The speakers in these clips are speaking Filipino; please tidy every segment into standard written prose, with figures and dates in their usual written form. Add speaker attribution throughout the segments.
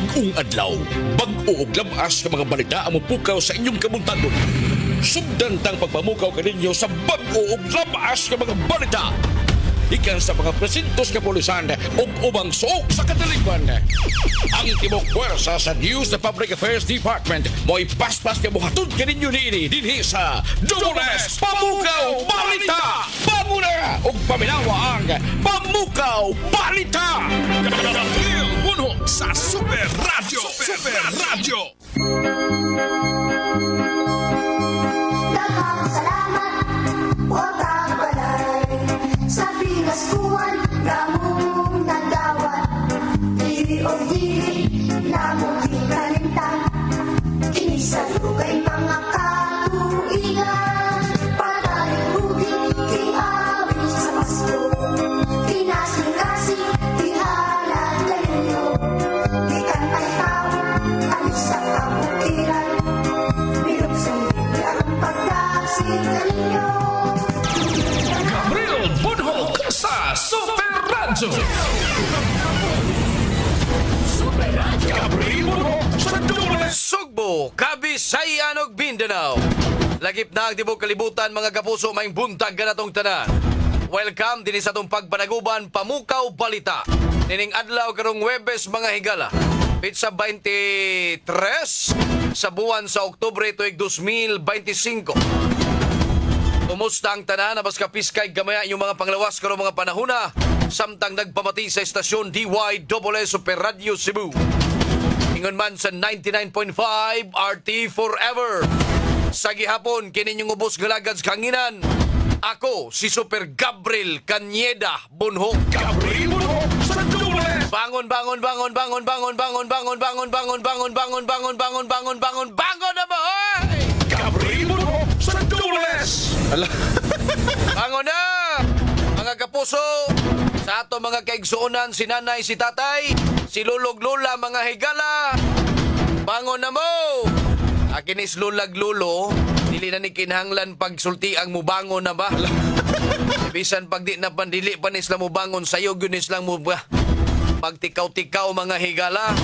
Speaker 1: Bag-ong adlaw, bag-o og labas ka mga balita ang mupukaw sa inyong kabuntagon. Sugdan tang pagpamukaw kaninyo sa bag-o og labas ka mga balita. Ikan sa mga presintos kapulisan o ubang suok sa kadaliman. Ang timok puwersa sa News na Public Affairs Department mo ipaspas ka buhatod kaninyo niini dinhi sa Doubles Pamukaw Balita! Pamuna o paminawa ang Pamukaw Balita!
Speaker 2: Gabriel Bunhok sa Super Radio. Super Radio.
Speaker 3: Daghang salamat, huwag kang balay. Sa pinaskuhan, namong nagdawat. Dili o dili, namong di kalintang. Kinisalugay mga katuigan. Panaligugin, kiawin sa Pasko. Kinasing-kasing, tihalan kaninyo. Di kantay tao, alis sa kabutiran. Binuksan hindi ang pagkasing kaninyo.
Speaker 2: Gabriel Bunhok sa Super Radio. Super Radio. Gabriel Bunhok sa Doubles.
Speaker 4: Sugbo, Kabisayan ug Mindanao. Lagip na ang tibok kalibutan mga kapuso maing buntag ganatong tanan. Welcome dinhi sa atong pagpanaguban Pamukaw Balita. Nining adlaw karong Huwebes mga higala. Pitsa 23 sa buwan sa Oktubre tuig 2025. Kumusta ang tanan na baska piskay gamaya yung mga panglawas karong mga panahona samtang nagpamati sa estasyon DYSS Super Radio Cebu. Ingon man sa 99.5 RT Forever. Sa gihapon kininyong ubos galagads kanginan. Ako si Super Gabriel Canyeda Bunhok.
Speaker 2: Gabriel Bunhok sa Doubles.
Speaker 4: Bangon, bangon, bangon, bangon, bangon, bangon, bangon, bangon, bangon, bangon, bangon, bangon, bangon, bangon, bangon, bangon na ba, hoy!
Speaker 2: Gabriel Bunhok sa Doubles.
Speaker 4: Bangon na! Mga kapuso, sa ato mga kaigsuonan, si nanay, si tatay, si lulog lula, mga higala, bangon na mo! Akin is lulag lulo, dili na ni kinahanglan pagsulti ang mubangon na ba? Bisan pag di na pandili pa nis lang mubangon, sayo gunis lang mo ba? Pagtikaw-tikaw mga higala.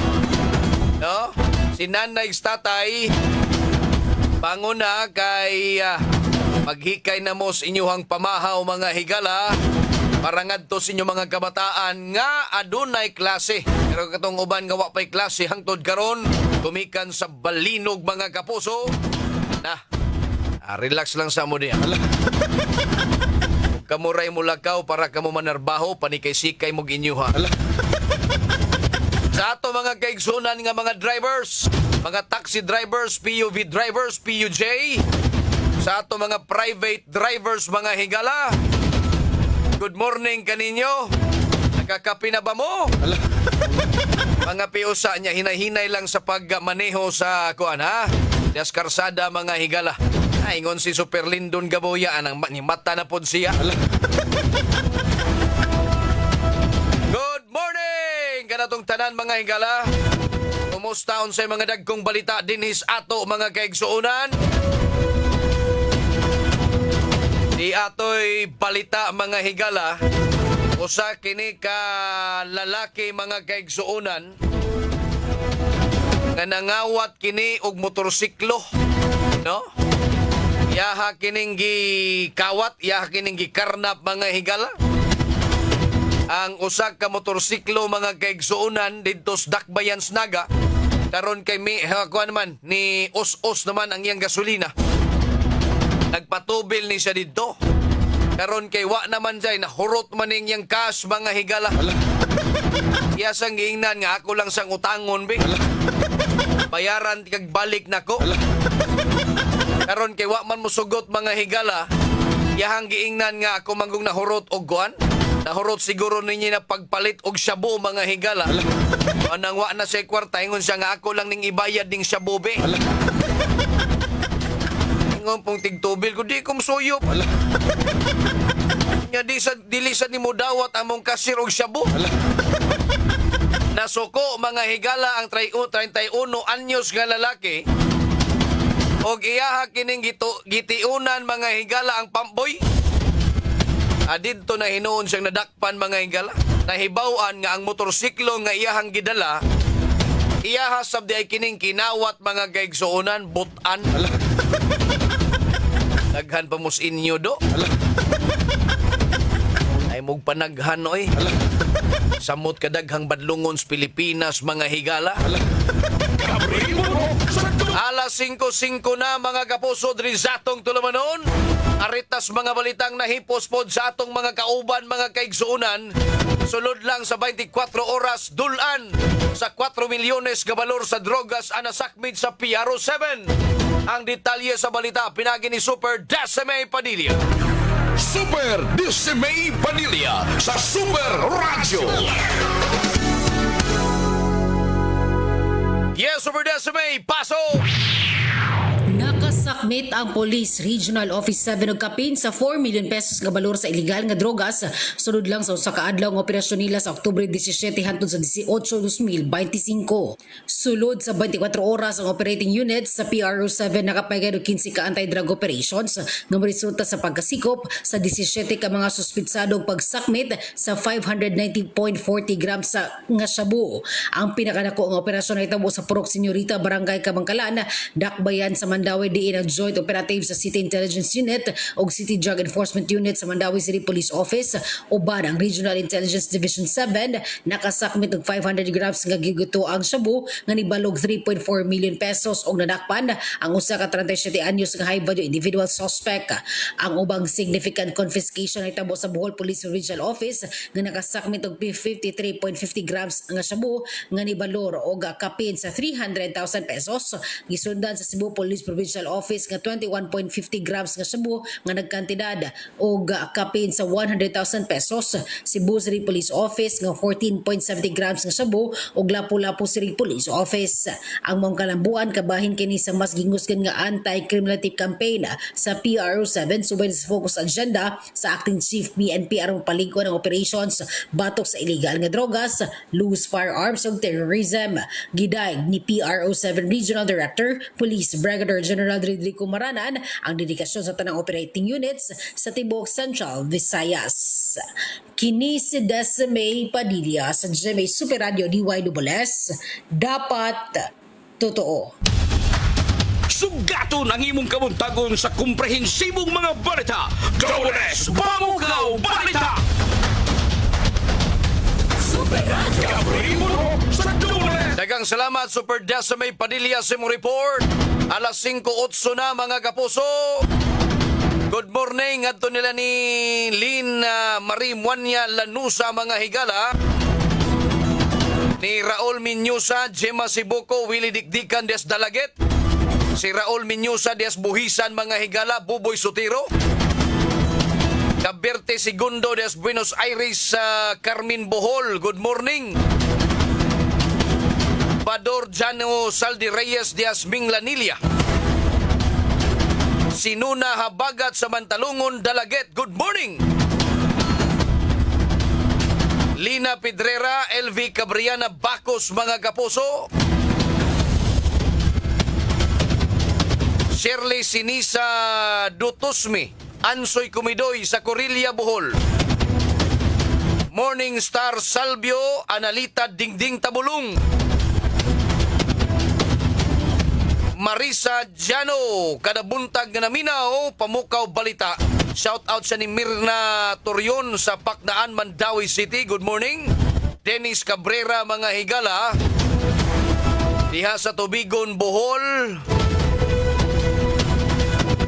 Speaker 4: No? Si nanay, si tatay, bangon na kay maghikay na mo sa inyuhang pamahaw mga higala para ngadto sa inyo mga kabataan nga adunay klase. Pero katong uban nga wa pay klase hangtod karon tumikan sa balinog mga kapuso. Na, relax lang sa mo diya. Kamuray mo lakaw para kamo manarbaho panikay-sikay mo ginyuha. Sa ato mga kaigsunan nga mga drivers, mga taxi drivers, PUV drivers, PUJ, sa ato mga private drivers, mga higala, good morning kaninyo. Nakakapi na ba mo? Mga piusa niya, hinay-hinay lang sa pagmaneho sa kuan ha. Des karsada mga higala. Ingon si Super Lindon Gaboya anang mata na pod siya. Good morning kanatong tanan mga higala. Kumusta unsay mga dagkong balita dinhis ato mga kaigsuonan? Di ato'y balita mga higala. Usa kini ka lalaki mga kaigsuonan nga nangawat kini og motorsiklo, no? Yaha kining gikawat, yaha kining gikarnap mga higala. Ang usa ka motorsiklo mga kaigsuonan didto sa Dakbayan Snaga. Karon kay kuan naman ni Os-Os naman ang iyang gasolina. Nagpatubil ni siya didto. Karon kay wa naman jay nahurot man ning yang cash mga higala. Iya sang giingnan nga ako lang sang utangon be. Bayaran kag balik nako. Karon kay wa man mosugot mga higala. Iyahang giingnan nga ako manggong nahurot og kuan. Nahurot siguro ninyo na pagpalit og shabu mga higala. Anang wa na sa kwarta ingon siya nga ako lang ning ibayad ning shabu be. Ingon pong tigtubil ko di ko msuyop. Nya dili sa nimo dawat among kasir og shabu. Nasuko mga higala ang 31 anyos nga lalaki. Og iyaha kining gitiunan mga higala ang pamboy. Adidto na hinuon siyang nadakpan mga higala. Nahibawan nga ang motorsiklo nga iyahang gidala Iyahasab di ay kining kinawat mga kaigsuonan, butan. Daghan pa mus inyo do. Ay mong panaghan oy. Samot kadaghang badlungon sa Pilipinas mga higala. Alas 5:05 na mga kapuso diri sa atong tulumanon. Aritas mga balitang nahipos pod sa atong mga kauban mga kaigsuonan. Sulod lang sa 24 oras dulan sa 4 milyones ka balor sa drogas anasakmit sa PRO7. Ang detalye sa balita pinagi ni Super Decime Padilla.
Speaker 1: Super Decime Padilla sa Super Radio.
Speaker 4: Yes, Super Decime, paso!
Speaker 5: Nakasakmit ang Police Regional Office 7 og kapin sa 4 million pesos nga balor sa ilegal nga drogas sunod lang sa usa ka adlaw nga operasyon nila sa Oktubre 17 hangtod sa 18, 2025. Sulod sa 24 oras ang operating units sa PRO7 nakapagay og 15 ka anti-drug operations nga resulta sa pagkasikop sa 17 ka mga suspitsadong pagsakmit sa 590.40 grams sa nga shabu. Ang pinakanako nga operasyon ay tabo sa Purok Senyorita, Barangay Kabangkalan, Dakbayan sa Mandawi diin ang Joint Operative sa City Intelligence Unit o City Drug Enforcement Unit sa Mandawi City Police Office uban ang Regional Intelligence Division 7 nakasakmit og 500 grams nga giguto ang shabu nga nibalog 3.4 million pesos og nadakpan ang usa ka 37 anyos nga high value individual suspect. Ang ubang significant confiscation ay tabo sa Bohol Police Regional Office nga nakasakmit og 53.50 grams nga shabu nga nibalor og kapin sa 300,000 pesos. Gisundan sa Cebu Police Provincial Office nga 21.50 grams nga shabu nga nagkantidad og kapin sa 100,000 pesos. Cebu City Police Office nga 14.70 grams nga shabu og Lapu-Lapu City Police Office. Ang mga kalambuan kabahin kini sa mas gingusgan nga anti-criminality campaign sa PRO7 subay sa focus agenda sa Acting Chief PNP aron palingkod ang operations batok sa illegal nga drogas, loose firearms ug terrorism. Gidayeg ni PRO7 Regional Director Police Brigadier General Rodrigo Maranan ang dedikasyon sa tanang operating units sa Tibok Central Visayas. Kini si Decime Padilla sa GMA Super Radio DYWS. Dapat totoo.
Speaker 1: Sugaton ang imong kabuntagon sa komprehensibong mga balita. Dawes Bamukaw Balita! Sa Dawes!
Speaker 4: Dagang salamat Super Decime Padilla sa imong report. Alas 5:08 na mga kapuso. Good morning adto nila ni Lynn Marie Muanya Lanusa mga higala. Ni Raul Minyusa, Gemma Sibuko, Willie Dikdikan des Dalaget. Si Raul Minyusa des Buhisan mga higala, Buboy Sotiro. Caberte Segundo des Buenos Aires, Carmen Bohol, good morning. Bador Jano Saldi Reyes Diaz Minglanilla. Sinuna Habagat sa Mantalungon, Dalaget, good morning. Lina Pedrera, LV Cabriana Bacos, mga kapuso. Shirley Sinisa Dutusmi, Ansoy Kumidoy sa Corillia, Bohol. Morning Star Salvio, Analita Dingding Tabulong. Marisa Jano, kadabuntag nga naminaw, Pamukaw Balita. Shout out sa ni Mirna Torion sa Paknaan, Mandawi City. Good morning. Dennis Cabrera, mga higala. Diha sa Tubigon, Bohol.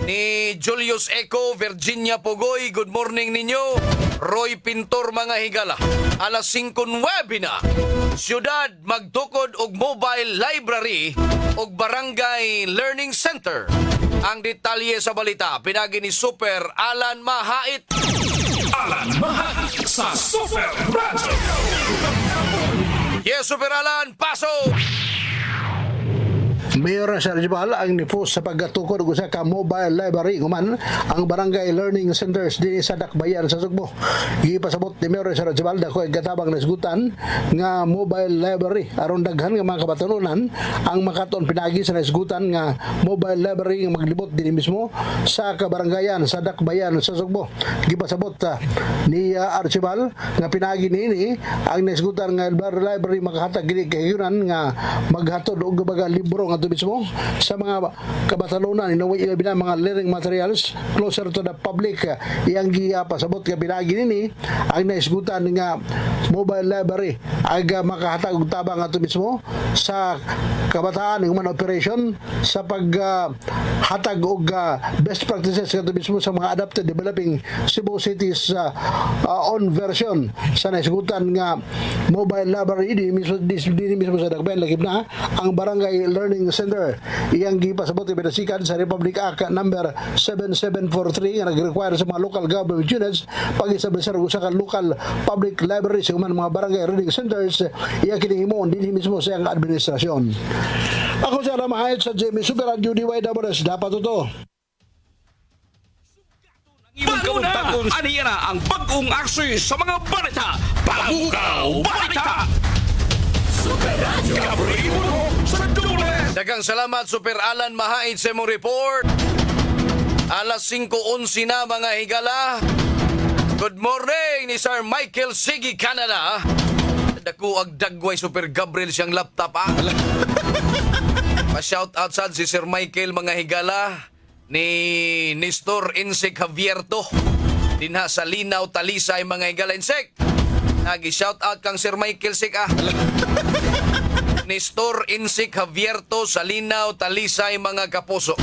Speaker 4: Ni Julius Eco, Virginia Pogoy, good morning ninyo. Roy Pintor, mga higala. Alas 5:09 na. Siyudad magtukod og mobile library og barangay learning center. Ang detalye sa balita pinagi ni Super Alan Mahait.
Speaker 2: Alan Mahal sa Super Radio.
Speaker 4: Yes, Super Alan, paso!
Speaker 6: Mayor Sir Jibal ang nipos sa paggatukod og usa ka mobile library human ang barangay learning centers dinhi sa Dakbayan sa Sugbo. Gipasabot ni Mayor Sir Jibal dako ay gatabang nasgutan nga mobile library aron daghan nga mga kabatanunan ang makaton pinagi sa nasgutan nga mobile library nga maglibot dinhi mismo sa kabarangayan sa Dakbayan sa Sugbo. Gipasabot ni Archibald nga pinagi niini ang nasgutan nga library makahatag gini kayunan nga maghatod og baga libro nga mismo sa mga kabatalunan inaway ilabi na mga learning materials closer to the public. Iyang pasabot nga pinagi nini ang naisgutan nga mobile library aga makahatag og tabang ato mismo sa kabataan human operation sa paghatag og best practices ato mismo sa mga adapted developing Cebu cities on version sa naisgutan nga mobile library di mismo sa Dakbayan lagib na ang barangay learning center. Iyang gipasabot ibinasikan sa Republic Act number 7743 nga nag-require sa mga local government units pag-establisher sa local public libraries human mga barangay learning centers. Iyang kinihimon dinhi mismo sa iyang administrasyon. Ako sa Ramahayat sa Jamie Super Radio DYWS dapat ito.
Speaker 1: Bago na! Aniya na ang bagong aksi sa mga balita. Pamukaw Balita!
Speaker 4: Daghang salamat Super Alan Mahait sa imong report. Alas 5:11 na mga higala. Good morning ni Sir Michael Sigi Canada. Dako ag dagway Super Gabriel siyang laptop Pa-shout out sad si Sir Michael mga higala ni Nestor Insek Javierto dinha sa Linaw Talisay mga higala Insek. Nagi-shout out kang Sir Michael Sik Nestor Insik Javierto sa Linaw, Talisay, mga kapuso.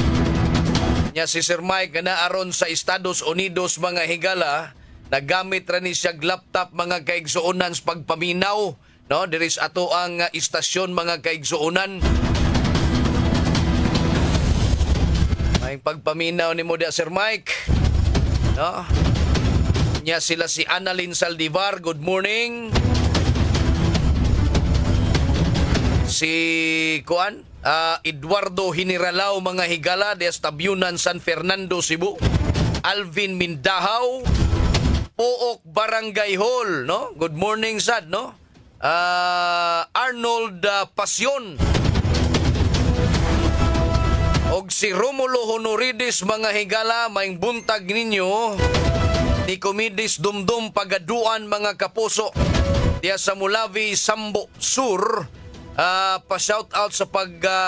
Speaker 4: Nya si Sir Mike na aron sa Estados Unidos mga higala, nagamit ra ni siya laptop mga kaigsuonan sa pagpaminaw, no? Diris ato ang istasyon mga kaigsuonan. May pagpaminaw ni mo dia Sir Mike, no? Nya sila si Annalyn Saldivar, good morning. Si Eduardo Hiniralao mga higala de Tabyunan San Fernando, Cebu. Alvin Mindahaw, Pook Barangay Hall, no? Good morning sad, no? Arnold Pasyon. Og si Romulo Honoridis mga higala, maing buntag ninyo. Ni Comidis Dumdum Pagaduan mga kapuso. Diya sa Mulavi, Sambo Sur. Pa-shout out sa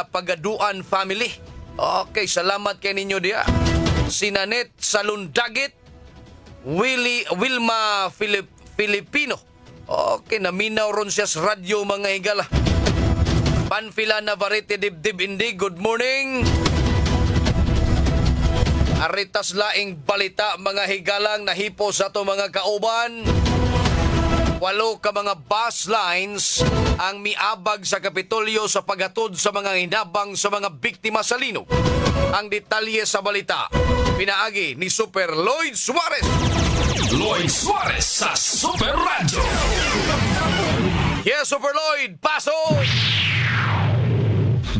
Speaker 4: Pagaduan family. Okay, salamat kay ninyo dia. Sinanet Salundagit, Wilma Filipino. Okay, naminaw ron siya sa radyo mga higala. Panfila Navarrete Dibdib Indi, good morning. Aritas laing balita mga higalang nahipo sa to mga kauban. 8 ka mga bus lines ang miabag sa Kapitolyo sa paghatod sa mga hinabang sa mga biktima sa linog. Ang detalye sa balita, pinaagi ni Super Lloyd Suarez.
Speaker 2: Lloyd Suarez sa Super Radio.
Speaker 4: Yes, Super Lloyd, paso!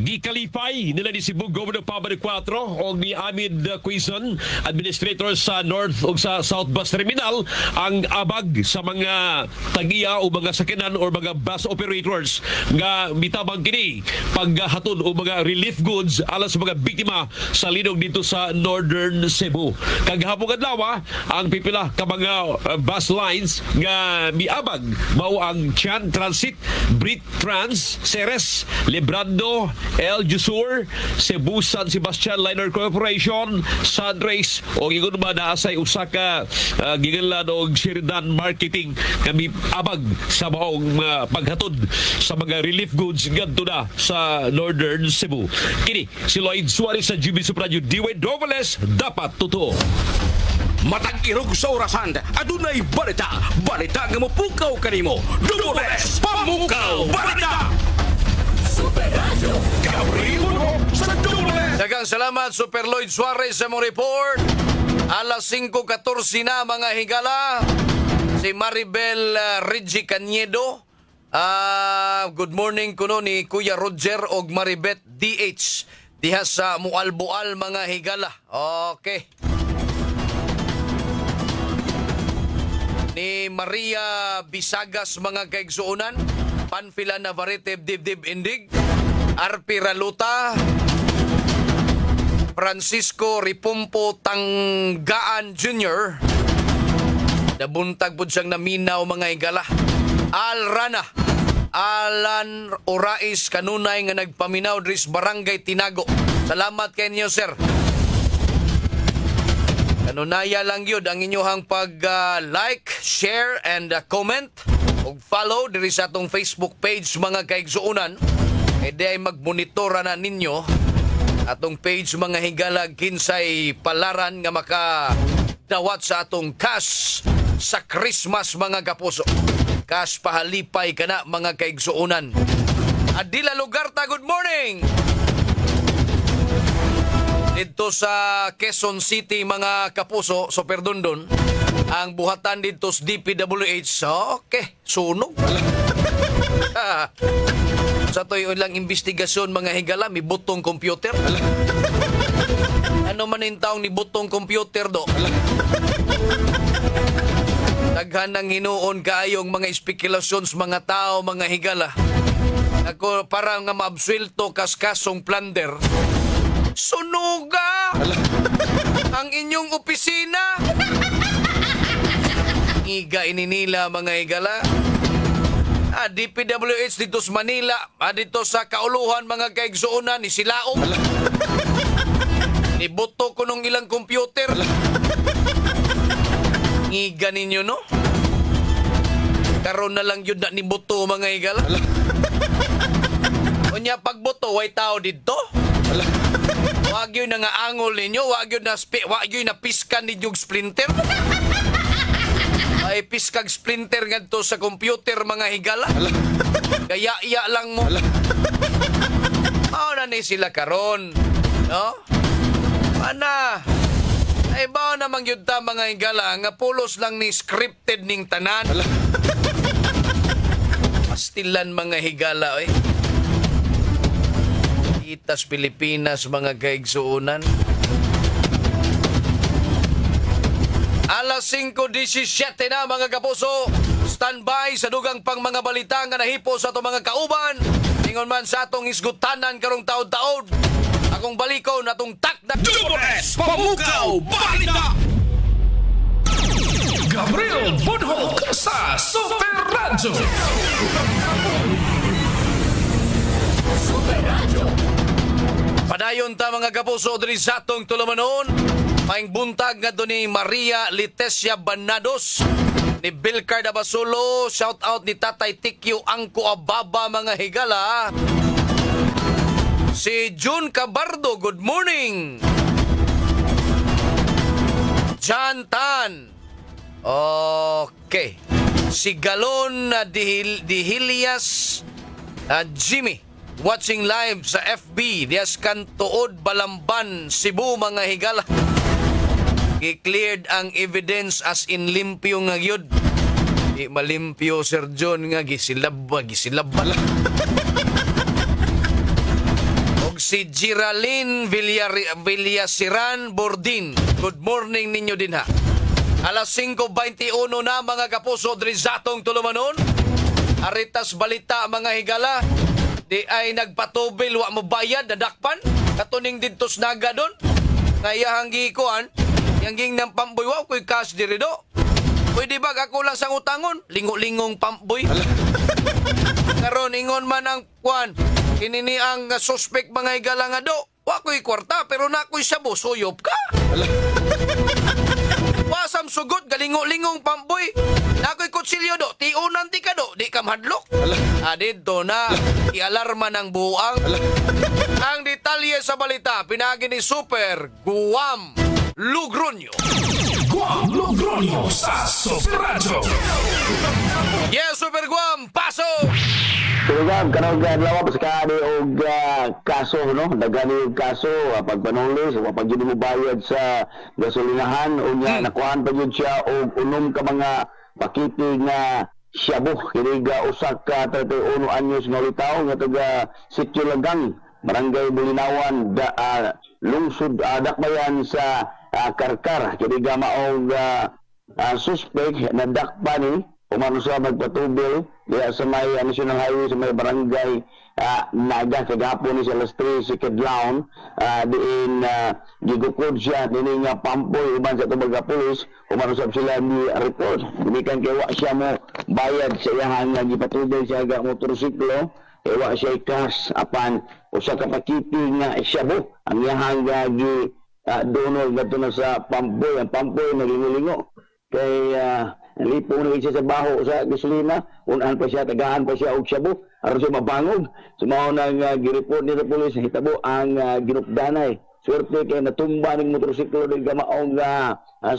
Speaker 7: Gikalipay nila ni Cebu Governor Pablo 4 o ni Amid Quezon, administrator sa North o sa South Bus Terminal, ang abag sa mga tagiya o mga sakinan o mga bus operators nga mitabang kini paghatod o mga relief goods alas sa mga biktima sa linog dito sa Northern Cebu. Kaghapon adlaw ang pipila ka mga bus lines nga miabag mao ang Chan Transit, Brit Trans, Ceres, Librando, El Jusur, Cebu San Sebastian Liner Corporation, Sunrace o gigun ba naasay usa ka giganlan og Sheridan Marketing kami abag sa maong paghatod sa mga relief goods ngadto na sa Northern Cebu. Kini si Lloyd Suarez sa GB Super Radio DWS, dapat totoo.
Speaker 1: Matag irog sa orasan, adunay balita. Balita nga mopukaw kanimo. Dumoles, Pamukaw Balita! Super Radio, Gabriel sa Dumoles!
Speaker 4: Daghang salamat Super Lloyd Suarez sa mong report. Alas 5:14 na mga higala. Si Maribel Reggie Cañedo Good morning kuno ni Kuya Roger og Maribet DH diha sa Mualboal mga higala. Okay. Ni Maria Bisagas mga kaigsuonan, Panfila Navarrete Dibdib Indig, Arpi Raluta, Francisco Ripumpo Tanggaan Jr. Nabuntag po siyang naminaw mga higala. Al Rana, Alan Orais kanunay nga nagpaminaw dris Barangay Tinago. Salamat kay inyo, sir. Kanunaya lang yun ang inyong pag-like, share, and comment. Ug follow diri sa atong Facebook page mga kaigsuonan. E di ay magmonitora na ninyo atong page mga higala kinsay palaran nga makadawat sa atong cash sa Christmas mga kapuso. Cash pahalipay ka na mga kaigsuonan. Adila Lugarta, good morning! Dito sa Quezon City mga kapuso, so perdondon, ang buhatan dito sa DPWH, okay, sunog. Sa to'y ilang investigasyon mga higala, may butong computer. Ano man yung taong ni butong computer do? Daghan ng hinuon kaayong mga espekulasyon sa mga tao, mga higala. Ako para nga maabsuelto kas-kasong plunder. Sunuga! Ang inyong opisina! Iga ininila mga higala. DPWH dito sa Manila, dito sa Kauluhan mga kaigsuonan ni Silaong. Nibuto ko nung ilang computer. Iga ninyo, no? Karon na lang yun na nibuto mga higala. Kunya pagbuto, way tao dito. Wag yun na nga angol ninyo, wag yun na piskan ninyong splinter. Ay piskag splinter nga to sa computer mga higala. Gaya-iya lang mo. Mao na ni sila karon, no? Ana. Ay ba namang yun ta mga higala nga pulos lang ni scripted ning tanan. Pastilan mga higala eh. Itas Pilipinas mga kaigsuonan. Alas 5:17 na mga kapuso. Standby sa dugang pang mga balita nga nahipo sa itong mga kauban. Ingon man sa atong isgutanan karong taod-taod. Akong baliko na itong takda.
Speaker 2: Double S Pamukaw Balita. Gabriel Bunhok sa Super Radio.
Speaker 4: Padayon ta mga kapuso diri sa atong tulumanon. Maing buntag nga doon ni Maria Leticia Banados, ni Bilcar Dabasulo, shout out ni Tatay Tikyo Angko Ababa mga higala. Si June Cabardo, good morning. John Tan. Okay. Si Galon Dihilias Jimmy. Watching live sa FB, Dias Kantuod, Balamban, Cebu mga higala. I-cleared ang evidence as in limpyo nga gyud. Di malimpyo Sir John nga gisilab lang. Og si Geraldine Villasiran Bordin. Good morning ninyo din ha. Alas 5:21 na mga kapuso diri sa atong tulumanon. Aritas balita mga higala. Di ay nagpatubil wa mo bayad dadakpan katuning didto sa naga don. Kaya hanggi kuan yang ging ng pamboy wa ko'y cash diri do. Pwede ba ako lang sang utangon? Lingo-lingong pamboy. Karon ingon man ang kuan. Kinini ang suspect mga higala nga do. Wa ko'y kwarta pero na ko'y sabo suyop ka. Wasam sugot galingo-lingong pamboy. Na ko'y kutsilyo do. Tiunan ti ka do. Di ka mahadlok. Dito na ialarma ng buang. Ang detalye sa balita pinagi ni Super Guam Lugronyo.
Speaker 2: Guam Lugronyo sa Super Radio.
Speaker 4: Yes, Super Guam, paso!
Speaker 8: Tulugab, kanang adlaw sa kani og kaso no, dagani og kaso pagpanulis o pag mo bayad sa gasolinahan o nya nakuhaan pa gyud siya og unom ka mga pakiti nga shabu kini ga usa ka 31 anyos nga litaw nga taga Sitio Lagang, Barangay Bulinawan, lungsod Dakbayan sa Karkar. Kini ga maong suspect na dakpa ni umano sa magpatubil diya sa may National Highway sa may Barangay Naga kagapon ni sa alas 3 si Kedlaon diin gigukod siya nini nga pampoy uban sa tubaga pulis umano sab sila ni report dinikan kay wa siya mo bayad sa iyang nga gipatubil siya ga motorsiklo wa siya ikas apan usa ka pakiti nga shabu ang iyang nga gi donor ngadto na sa pampoy ang pampoy nagingilingo kay lipo na siya sa baho sa gasolina, unahan pa siya, tagahan pa siya og shabu, aron siya mabangog. Sumao nang gireport ni sa pulis, hitabo ang ginupdanay. Swerte kay natumba ng motorsiklo ng gamaong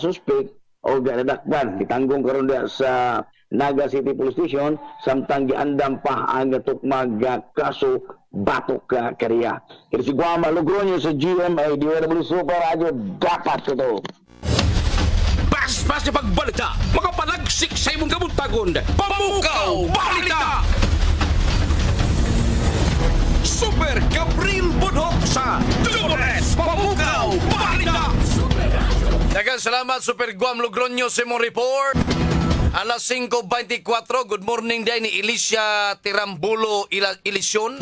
Speaker 8: suspect o nadakpan. Itanggong karon diya sa Naga City Police Station, samtang giandam pa ang tukmag kaso batok kariya. Kaya si Guama Logroño sa GMA, DWW Super Radio, dapat ito.
Speaker 1: Pas na pagbalita, makapanagsik sa imong kabuntagon, Pamukaw Balita! Super Gabriel Bunhok sa DWS Pamukaw Balita!
Speaker 4: Daghang salamat Super Guam Logroño sa imong report. Alas 5:24, good morning day ni Alicia Tirambulo Ilisyon.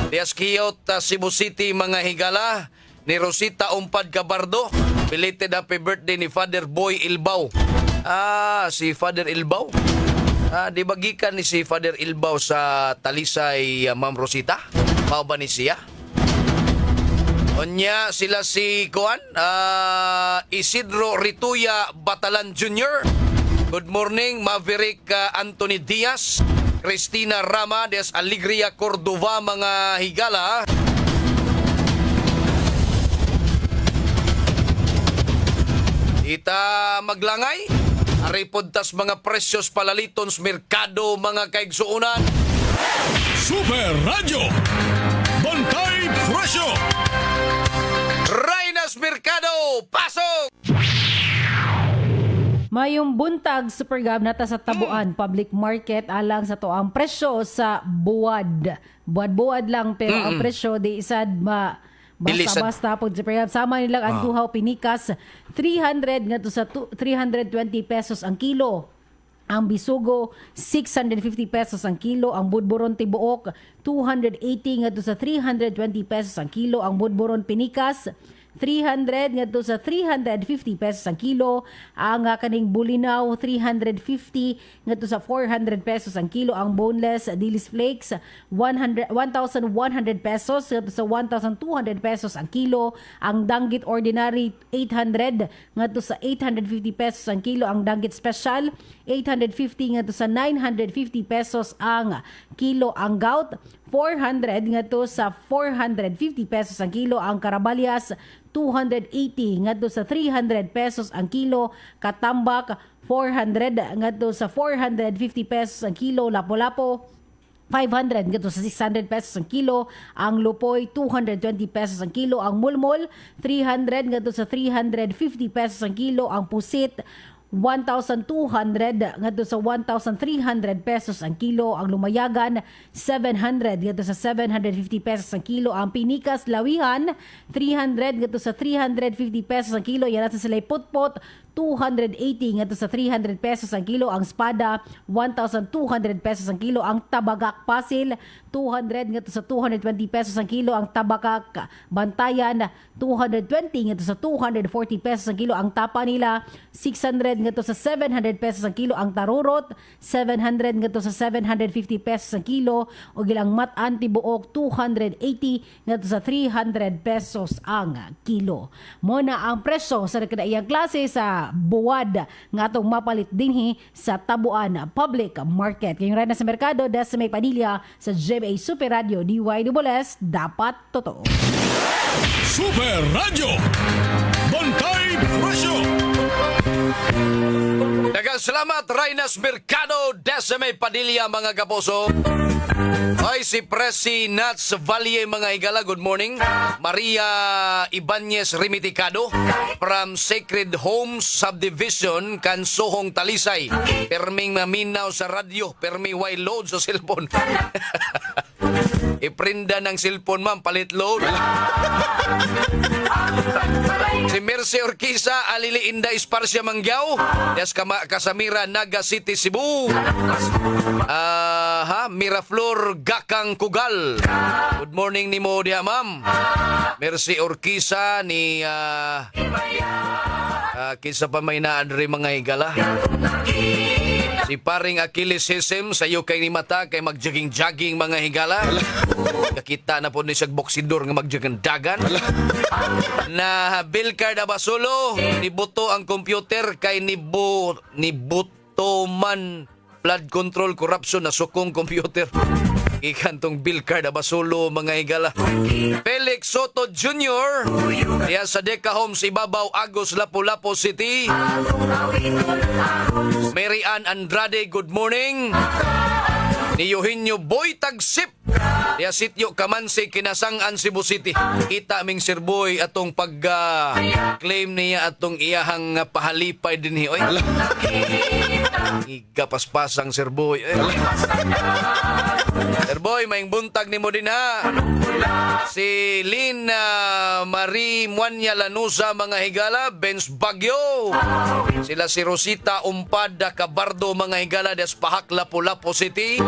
Speaker 4: Dias Kiyot, Cebu City, mga higala. Ni Rosita Umpad Cabardo. Belated happy birthday ni Father Boy Ilbaw. Si Father Ilbaw. Di ba gikan ni si Father Ilbaw sa Talisay, Ma'am Rosita? Mao ba ni siya? Onya sila si Kuan, Isidro Rituya Batalan Jr. Good morning, Maverick Anthony Diaz, Cristina Rama, Des Alegria Cordova, mga higala. Ita maglangay, aripod-tas mga presyos palalitons merkado, mga kaigsuunan.
Speaker 2: Super Radio. Bantay Presyo.
Speaker 4: Rainas Mercado, pasok!
Speaker 9: Mayong buntag Super Gab nata sa Tabuan Public Market alang sa to ang presyo sa buwad. Buwad lang pero ang presyo di isad basta-basta po Super Gab. Sama nilang ang tuhaw pinikas 300 ngadto sa 320 pesos ang kilo. Ang bisugo 650 pesos ang kilo, ang budburon tibuok 280 ngadto sa 320 pesos ang kilo, ang budburon pinikas 300 ngadto sa 350 pesos ang kilo, ang kaning bulinaw 350 ngadto sa 400 pesos ang kilo, ang boneless dilis flakes 1,100 pesos ngadto sa 1,200 pesos ang kilo, ang danggit ordinary 800 ngadto sa 850 pesos ang kilo, ang danggit special 850 ngadto sa 950 pesos ang kilo, ang gout 400 ngadto sa 450 pesos ang kilo, ang karabalyas 280 ngadto sa 300 pesos ang kilo, katambak 400 ngadto sa 450 pesos ang kilo, lapo-lapo 500 ngadto sa 600 pesos ang kilo, ang lupoy 220 pesos ang kilo, ang mulmol 300 ngadto sa 350 pesos ang kilo, ang pusit 1,200 ngadto sa 1,300 pesos ang kilo, ang lumayagan 700 ngadto sa 750 pesos ang kilo, ang pinikas lawihan 300 ngadto sa 350 pesos ang kilo, yan sa silay putpot 280 ngadto sa 300 pesos ang kilo, ang espada 1,200 pesos ang kilo, ang tabagak pasil 200 ngadto sa 220 pesos ang kilo, ang tabakak bantayan 220 ngadto sa 240 pesos ang kilo, ang tapa nila 600 ngadto sa 700 pesos ang kilo, ang tarurot 700 ngadto sa 750 pesos ang kilo, o gilang matan tibuok 280 ngadto sa 300 pesos ang kilo. Mo na ang presyo sa kadaiyang klase sa buwad nga atong mapalit dinhi sa Tabuan Public Market. Kayong rin na sa merkado, sa may Padilla sa GMA Super Radio DYWS, dapat totoo.
Speaker 2: Super Radio. Bantay Bantay Presyo!
Speaker 4: Daghang salamat, Rainas Mercado, Deseme Padilla, mga kapuso. Ay, si Presi Nats Valle, mga higala, good morning. Maria Ibanez Rimiticado from Sacred Homes Subdivision, Kansohong Talisay. Perming maminaw sa radyo, perming way load sa cellphone. Iprinda ng cellphone, ma'am, palit load. Si Mercy Orquiza, Alili Inda Esparcia Manggao, Des Casamira, Naga City, Cebu. Miraflor Gakang Kugal. Good morning ni mo diha, ma'am. Mercy Orquiza ni kinsa pa may naadri mga higala. Si paring Achilles Hisim sa iyo kay ni mata kay mag-jogging-jogging mga higala. Nakita na po ni siya boksidor nga mag-dagan. Na bill card Abasulo, nibuto ang computer kay nibuto man flood control corruption na sukong computer. Ikan tong bill card Abasulo mga higala. Felix Soto Jr. Diya sa Deca Homes Ibabaw, Agos, Lapu-Lapu City. Mary Ann Andrade, good morning. Ni Eugenio Boy Tagsip. Diya sityo Kamansi, Kinasangan, Cebu City. Kita aming Sir Boy atong pag-claim niya atong iyahang pahalipay din oy. Igapaspasang Sir Boy. Sir Boy, maing buntag ni mo din ha. Si Lynn Marie Muanya Lanusa, mga higala, Benz Bagyo. Sila si Rosita Umpad Cabardo, mga higala, des Pahak, Lapu-Lapu City.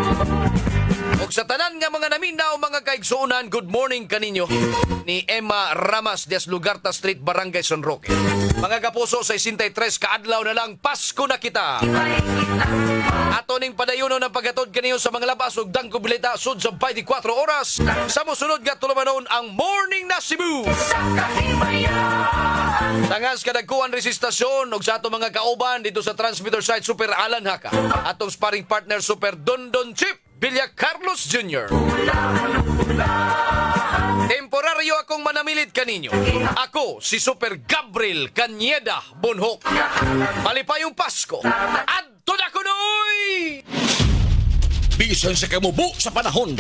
Speaker 4: Ug sa tanan nga mga naminaw, mga kaigsuunan, good morning kaninyo ni Emma Ramas des Lugarta Street, Barangay San Roque. Mga kapuso, sa 63 kaadlaw na lang, Pasko na kita. Ato ning padayonon ng paghatod kaniyo sa mga labas ug dangko bilita sud sa 24 oras. Sa mosunod nga tulumanon ang Morning na Cebu. Tangas kadagkuan resistasyon ug sa ato mga kauban dito sa transmitter site Super Alan Haka. Atong sparring partner Super Dondon Chip Villa Carlos Jr. Temporaryo akong manamilit kaninyo. Ako si Super Gabriel Cañeda Bonhoc. Malipayong Pasko. Adto na kunoy!
Speaker 1: Bisan sa kamubo sa panahon